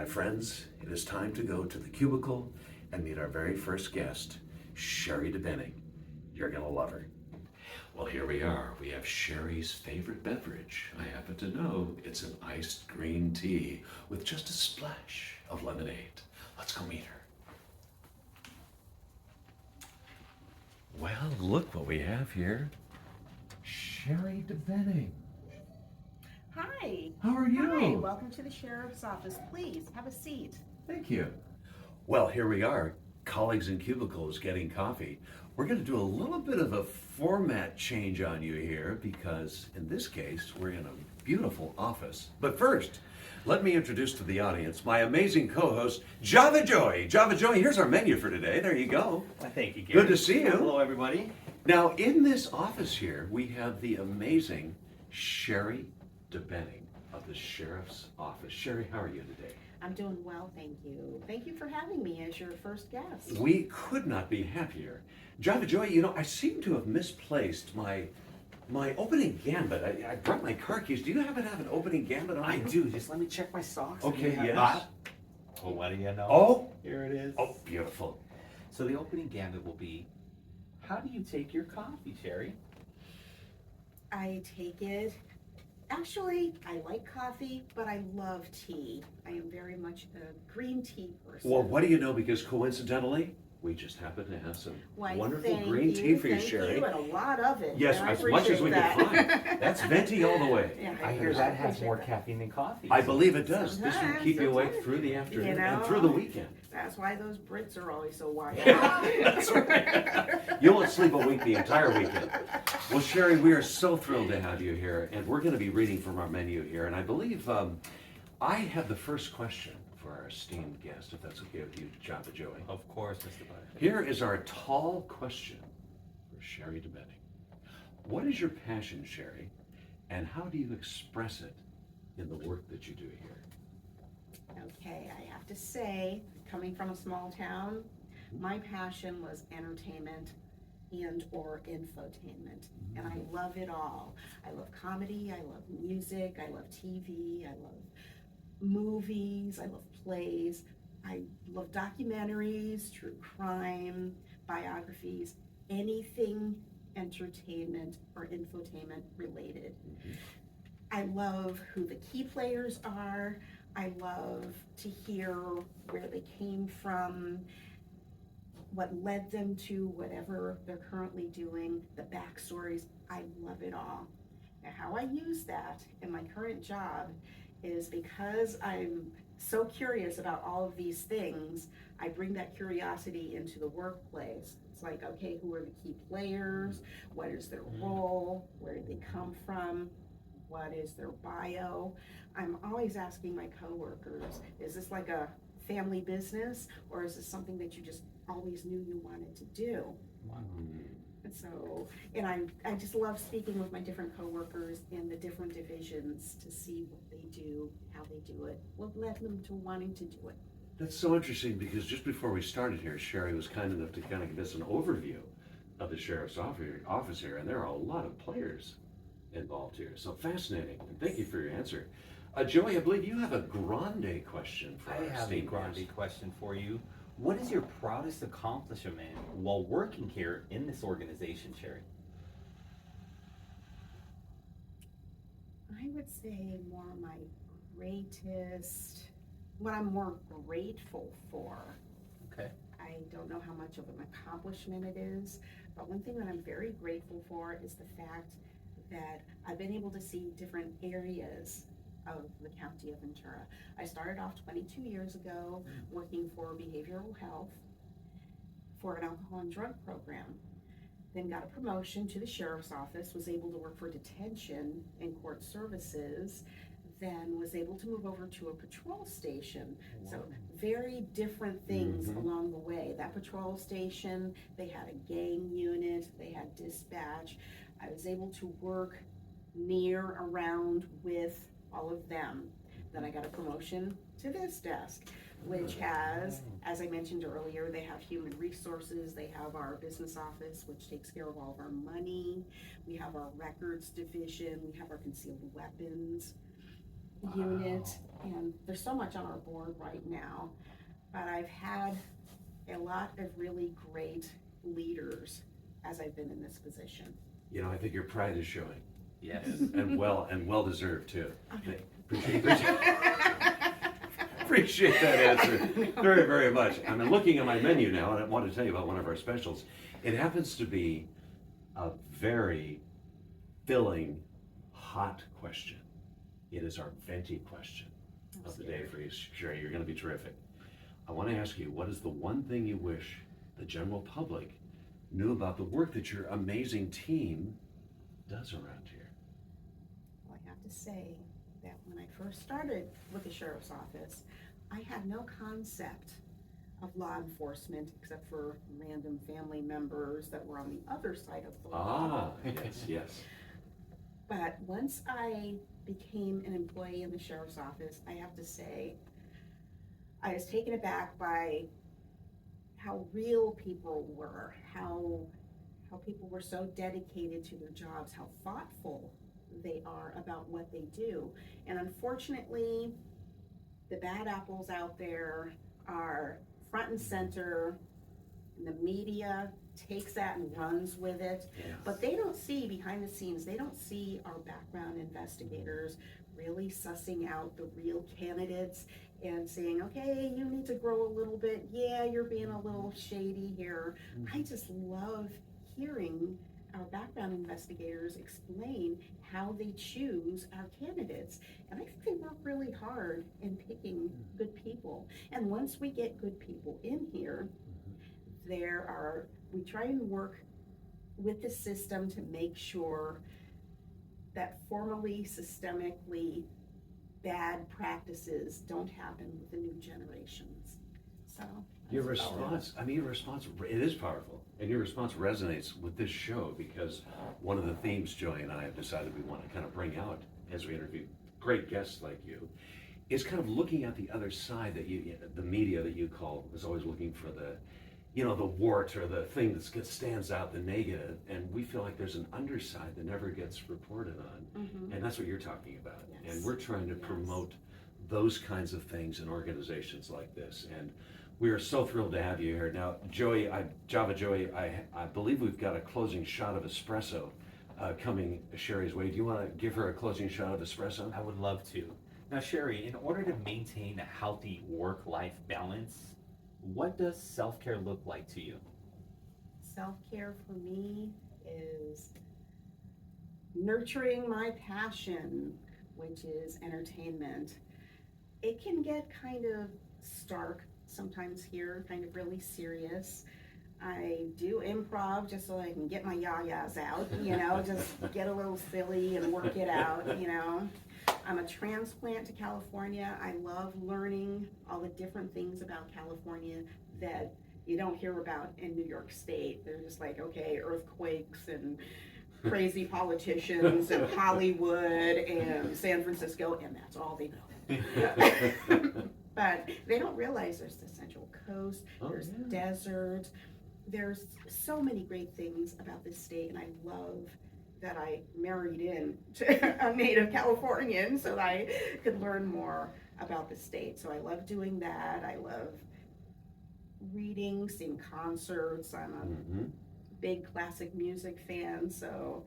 My friends, it is time to go to the cubicle and meet our very first guest, Sheri Debenning. You're gonna love her. Well, here we are. We have Sheri's favorite beverage. I happen to know it's an iced green tea with just a splash of lemonade. Let's go meet her. Well, look what we have here. Sheri Debenning. Hi. How are you? Hi, welcome to the Sheriff's Office. Please, have a seat. Thank you. Well, here we are, colleagues in cubicles getting coffee. We're going to do a little bit of a format change on you here because in this case, we're in a beautiful office. But first, let me introduce to the audience my amazing co-host, Java Joy. Java Joy, here's our menu for today. There you go. Well, thank you, Gary. Good to see you. Hello, everybody. Now, in this office here, we have the amazing Sheri Debenning of the Sheriff's Office. Sheri, how are you today? I'm doing well, thank you. Thank you for having me as your first guest. We could not be happier. Java Joy, you know, I seem to have misplaced my opening gambit. I brought my car keys. Do you happen to have an opening gambit on I you? do. Just let me check my socks. Okay, yes. Well, what do you know? Oh, Here it is. oh, beautiful. So the opening gambit will be, how do you take your coffee, Sheri? I take it. Actually, I like coffee, but I love tea. I am very much a green tea person. Well, what do you know? Because coincidentally, we just happen to have some Why, wonderful thank tea for you, thank Sheri. you, and a lot of it. Yes, and I as much as we appreciate can that. find. That's venti all the way. Yeah, I hear that has appreciate more that. caffeine than coffee. I believe it does. This will Sometimes, keep you awake sometimes. through the afternoon You and know. through the weekend. That's why those Brits are always so wild. That's right. You won't sleep a week the entire weekend. Well, Sheri, we are so thrilled to have you here, and we're going to be reading from our menu here. And I believe I have the first question for our esteemed guest, if that's okay with you, Java Joey. Of course, Mr. Butter. Here is our tall question for Sheri Debenning. What is your passion, Sheri, and how do you express it in the work that you do here? Okay, I have to say, coming from a small town, my passion was entertainment and or infotainment, and I love it all. I love comedy, I love music, I love TV, I love movies, I love plays, I love documentaries, true crime, biographies, anything entertainment or infotainment related. I love who the key players are. I love to hear where they came from, what led them to whatever they're currently doing, the backstories. I love it all. Now, how I use that in my current job is because I'm so curious about all of these things, I bring that curiosity into the workplace. It's like, okay, who are the key players? What is their role? Where did they come from? What is their bio? I'm always asking my coworkers, is this like a family business, or is this something that you just always knew you wanted to do? Wow. And so, and I just love speaking with my different coworkers in the different divisions to see what they do, how they do it, what led them to wanting to do it. That's so interesting because just before we started here, Sheri was kind enough to kind of give us an overview of the Sheriff's office here, and there are a lot of players involved here. So fascinating, and thank you for your answer. Joey, I believe you have a grande question for I our have a esteemed grande guest. question for you. What is your proudest accomplishment while working here in this organization, Sheri? I would say more my greatest, what I'm more grateful for. Okay. I don't know how much of an accomplishment it is, but one thing that I'm very grateful for is the fact that I've been able to see different areas of the county of Ventura. I started off 22 years ago working for behavioral health for an alcohol and drug program. Then got a promotion to the sheriff's office, was able to work for detention and court services, then was able to move over to a patrol station. Wow. So very different things Mhm. along the way. That patrol station, they had a gang unit, they had dispatch. I was able to work near, around with all of them. Then I got a promotion to this desk, which has, as I mentioned earlier, they have human resources, they have our business office, which takes care of all of our money. We have our records division, we have our concealed weapons. unit, and there's so much on our board right now. But I've had a lot of really great leaders as I've been in this position. You know, I think your pride is showing, Yes. and well deserved too. Okay. Appreciate that answer very, very much. I'm looking at my menu now, and I want to tell you about one of our specials. It happens to be a very filling, hot question. It is our venti question of the day for you, Sheri. You're going to be terrific. I want to ask you, what is the one thing you wish the general public knew about the work that your amazing team does around here? Well, I have to say that when I first started with the sheriff's office, I had no concept of law enforcement except for random family members that were on the other side of the law. Yes. But once I became an employee in the sheriff's office, I have to say, I was taken aback by how real people were, how people were so dedicated to their jobs, how thoughtful they are about what they do. And unfortunately, the bad apples out there are front and center, and the media takes that and runs with it. Yes. But they don't see behind the scenes, they don't see our background investigators really sussing out the real candidates and saying, okay, you need to grow a little bit. Yeah, you're being a little shady here. I just love hearing our background investigators explain how they choose our candidates. And I think they work really hard in picking good people. And once we get good people in here, we try and work with the system to make sure that formally, systemically bad practices don't happen with the new generations. So Your response, it is powerful, and your response resonates with this show because one of the themes Joey and I have decided we want to kind of bring out as we interview great guests like you is kind of looking at the other side that the media that you call is always looking for the wart or the thing that stands out, the negative, and we feel like there's an underside that never gets reported on, and that's what you're talking about. Yes. And we're trying to promote those kinds of things in organizations like this, and we are so thrilled to have you here. Now, Java Joey, I believe we've got a closing shot of espresso coming Sheri's way. Do you want to give her a closing shot of espresso? I would love to. Now, Sheri, in order to maintain a healthy work-life balance, what does self-care look like to you? Self-care for me is nurturing my passion, which is entertainment. It can get kind of stark sometimes here, kind of really serious. I do improv just so I can get my yayas out, just get a little silly and work it out, I'm a transplant to California. I love learning all the different things about California that you don't hear about in New York State. They're just like, okay, earthquakes and crazy politicians and Hollywood and San Francisco, and that's all they know. But they don't realize there's the Central Coast, there's desert, there's so many great things about this state, and I love that I married in to a native Californian so that I could learn more about the state. So I love doing that. I love reading, seeing concerts. I'm a big classic music fan. So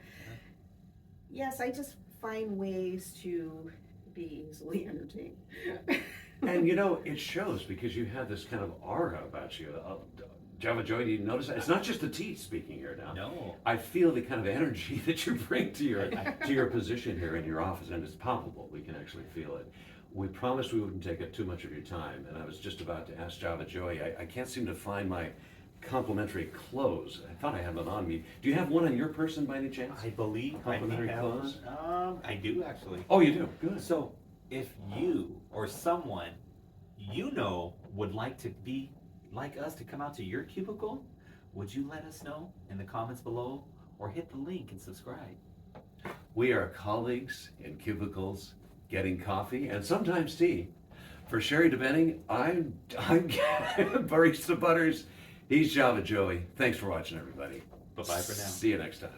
yes, I just find ways to be easily entertained. And it shows because you have this kind of aura about you. Java Joy, do you notice that? It's not just the teeth speaking here now. No. I feel the kind of energy that you bring to your position here in your office, and it's palpable. We can actually feel it. We promised we wouldn't take up too much of your time, and I was just about to ask Java Joy. I can't seem to find my complimentary clothes. I thought I had one on me. Do you have one on your person by any chance? I believe Complimentary I clothes? I do actually. Oh, you do? Good. So if you or someone would like to be like us to come out to your cubicle, would you let us know in the comments below or hit the link and subscribe? We are colleagues in cubicles getting coffee and sometimes tea. For Sheri Debenning, I'm Barista Butters. He's Java Joey. Thanks for watching, everybody. Bye-bye for now. See you next time.